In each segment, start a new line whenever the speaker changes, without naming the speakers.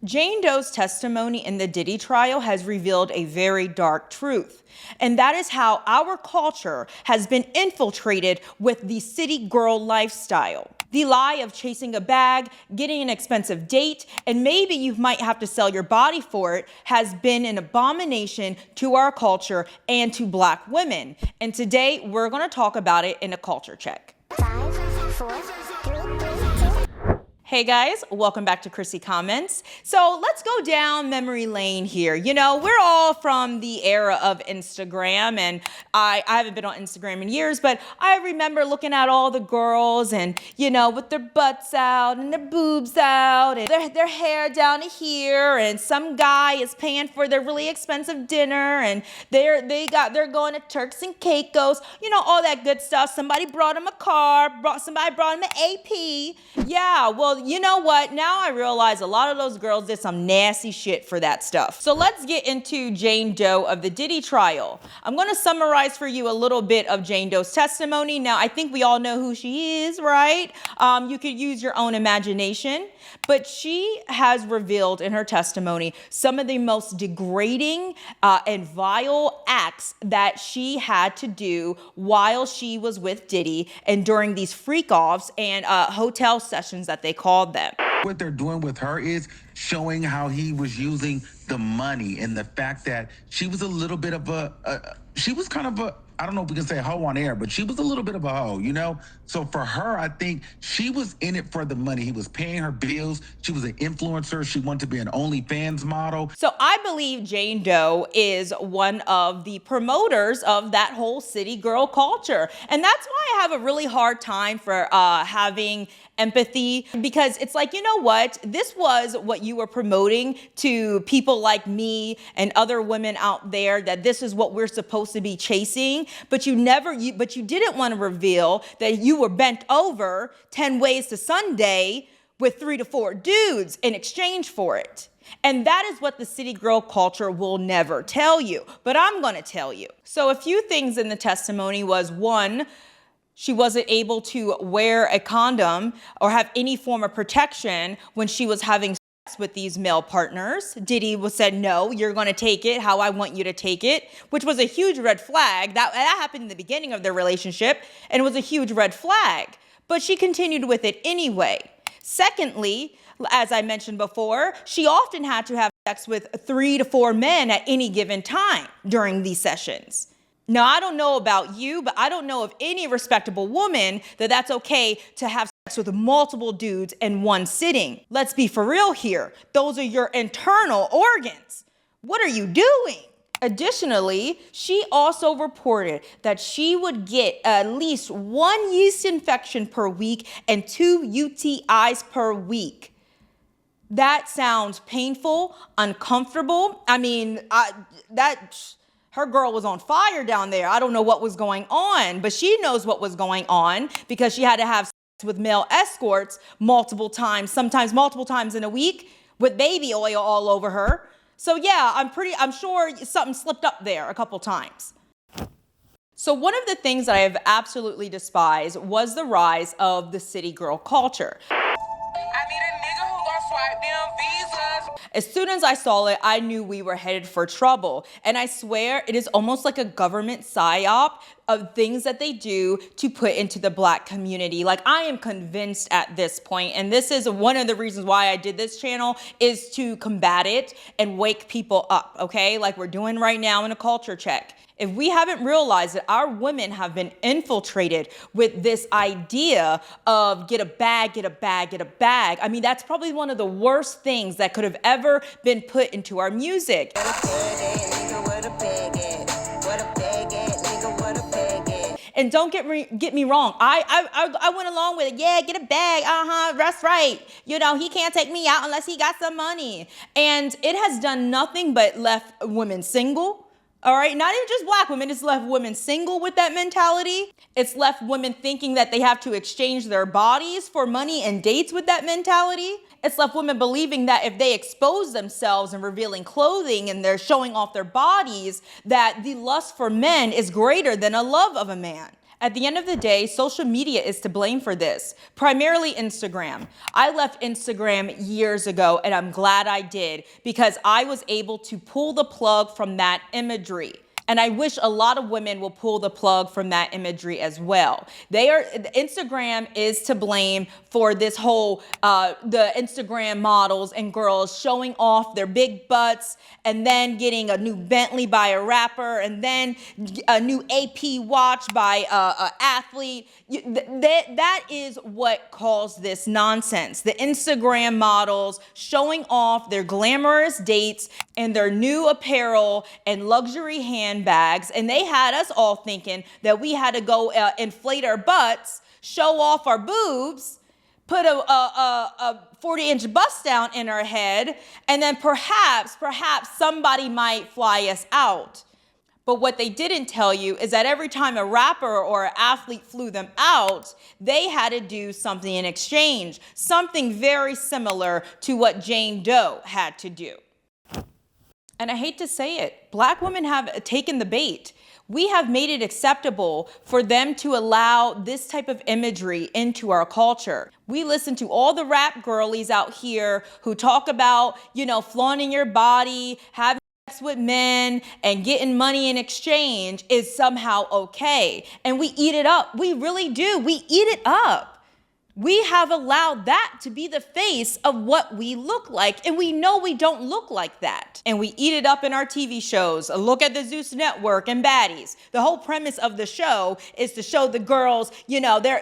Jane Doe's testimony in the Diddy trial has revealed a very dark truth, and that is how our culture has been infiltrated with the city girl lifestyle. The lie of chasing a bag, getting an expensive date, and maybe you might have to sell your body for it has been an abomination to our culture and to Black women. And today we're going to talk about it in a culture check. 5, 4, 3, 2. Hey guys, welcome back to Chrissy Comments. So let's go down memory lane here. You know, we're all from the era of Instagram, and I haven't been on Instagram in years, but I remember looking at all the girls and, you know, with their butts out and their boobs out and their hair down to here, and some guy is paying for their really expensive dinner, and they're going to Turks and Caicos, you know, all that good stuff. Somebody brought them a car, somebody brought them an AP. Yeah, well, you know what? Now I realize a lot of those girls did some nasty shit for that stuff. So let's get into Jane Doe of the Diddy trial. I'm going to summarize for you a little bit of Jane Doe's testimony. Now, I think we all know who she is, right? You could use your own imagination, but she has revealed in her testimony some of the most degrading and vile acts that she had to do while she was with Diddy and during these freak-offs and hotel sessions that they called them.
What they're doing with her is showing how he was using the money and the fact that she was a little bit of she was kind of I don't know if we can say hoe on air, but she was a little bit of a hoe, you know? So for her, I think she was in it for the money. He was paying her bills. She was an influencer. She wanted to be an OnlyFans model.
So I believe Jane Doe is one of the promoters of that whole city girl culture. And that's why I have a really hard time for having empathy, because it's like, you know what? This was what you were promoting to people like me and other women out there, that this is what we're supposed to be chasing. But you didn't want to reveal that you were bent over 10 ways to Sunday with 3 to 4 dudes in exchange for it. And that is what the city girl culture will never tell you. But I'm going to tell you. So a few things in the testimony was, one, she wasn't able to wear a condom or have any form of protection when she was having sex with these male partners. Diddy said, no, you're going to take it how I want you to take it, which was a huge red flag. That happened in the beginning of their relationship, and it was a huge red flag. But she continued with it anyway. Secondly, as I mentioned before, she often had to have sex with 3 to 4 men at any given time during these sessions. Now, I don't know about you, but I don't know of any respectable woman that's okay to have sex with multiple dudes in one sitting. Let's be for real here. Those are your internal organs. What are you doing? Additionally, she also reported that she would get at least 1 yeast infection per week and 2 UTIs per week. That sounds painful, uncomfortable. I mean, her girl was on fire down there. I don't know what was going on, but she knows what was going on because she had to have sex with male escorts multiple times, sometimes multiple times in a week, with baby oil all over her. So yeah, I'm sure something slipped up there a couple times. So one of the things that I have absolutely despised was the rise of the city girl culture. As soon as I saw it, I knew we were headed for trouble. And I swear it is almost like a government psyop of things that they do to put into the Black community. Like, I am convinced at this point, and this is one of the reasons why I did this channel, is to combat it and wake people up, okay? Like we're doing right now in a culture check. If we haven't realized that our women have been infiltrated with this idea of get a bag, get a bag, get a bag. I mean, that's probably one of the worst things that could have ever been put into our music. And don't get me wrong. I went along with it. Yeah, get a bag. That's right. You know, he can't take me out unless he got some money. And it has done nothing but left women single. All right, not even just Black women, it's left women single with that mentality. It's left women thinking that they have to exchange their bodies for money and dates with that mentality. It's left women believing that if they expose themselves and revealing clothing and they're showing off their bodies, that the lust for men is greater than a love of a man. At the end of the day, social media is to blame for this, primarily Instagram. I left Instagram years ago, and I'm glad I did, because I was able to pull the plug from that imagery. And I wish a lot of women will pull the plug from that imagery as well. Instagram is to blame for this whole, the Instagram models and girls showing off their big butts and then getting a new Bentley by a rapper and then a new AP watch by an athlete. That is what caused this nonsense. The Instagram models showing off their glamorous dates and their new apparel and luxury handbags. And they had us all thinking that we had to go inflate our butts, show off our boobs, put a 40-inch bust down in our head, and then perhaps somebody might fly us out. But what they didn't tell you is that every time a rapper or an athlete flew them out, they had to do something in exchange, something very similar to what Jane Doe had to do. And I hate to say it, Black women have taken the bait. We have made it acceptable for them to allow this type of imagery into our culture. We listen to all the rap girlies out here who talk about, flaunting your body, having sex with men and getting money in exchange is somehow okay. And we eat it up. We really do. We eat it up. We have allowed that to be the face of what we look like. And we know we don't look like that. And we eat it up in our TV shows. Look at the Zeus Network and Baddies. The whole premise of the show is to show the girls, how they're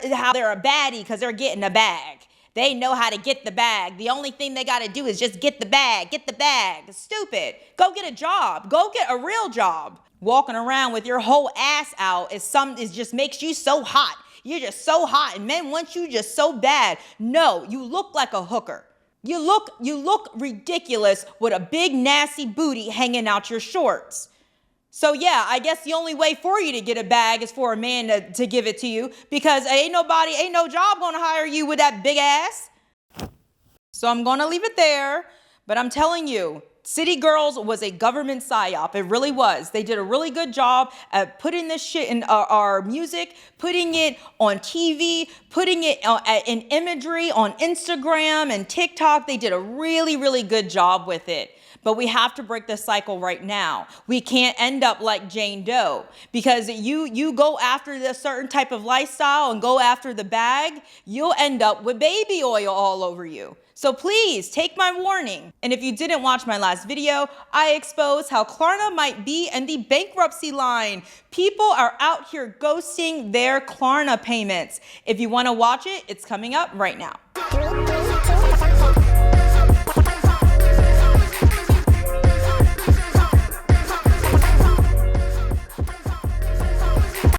a baddie because they're getting a bag. They know how to get the bag. The only thing they got to do is just get the bag. Get the bag. It's stupid. Go get a job. Go get a real job. Walking around with your whole ass out just makes you so hot. You're just so hot and men want you just so bad. No, you look like a hooker. You look ridiculous with a big nasty booty hanging out your shorts. So yeah, I guess the only way for you to get a bag is for a man to give it to you, because ain't no job gonna hire you with that big ass. So I'm gonna leave it there, but I'm telling you, City Girls was a government psyop. It really was. They did a really good job at putting this shit in our music, putting it on TV, putting it in imagery on Instagram and TikTok. They did a really, really good job with it. But we have to break the cycle right now. We can't end up like Jane Doe, because you go after the certain type of lifestyle and go after the bag, you'll end up with baby oil all over you. So please take my warning. And if you didn't watch my last video, I exposed how Klarna might be in the bankruptcy line. People are out here ghosting their Klarna payments. If you want to watch it, it's coming up right now.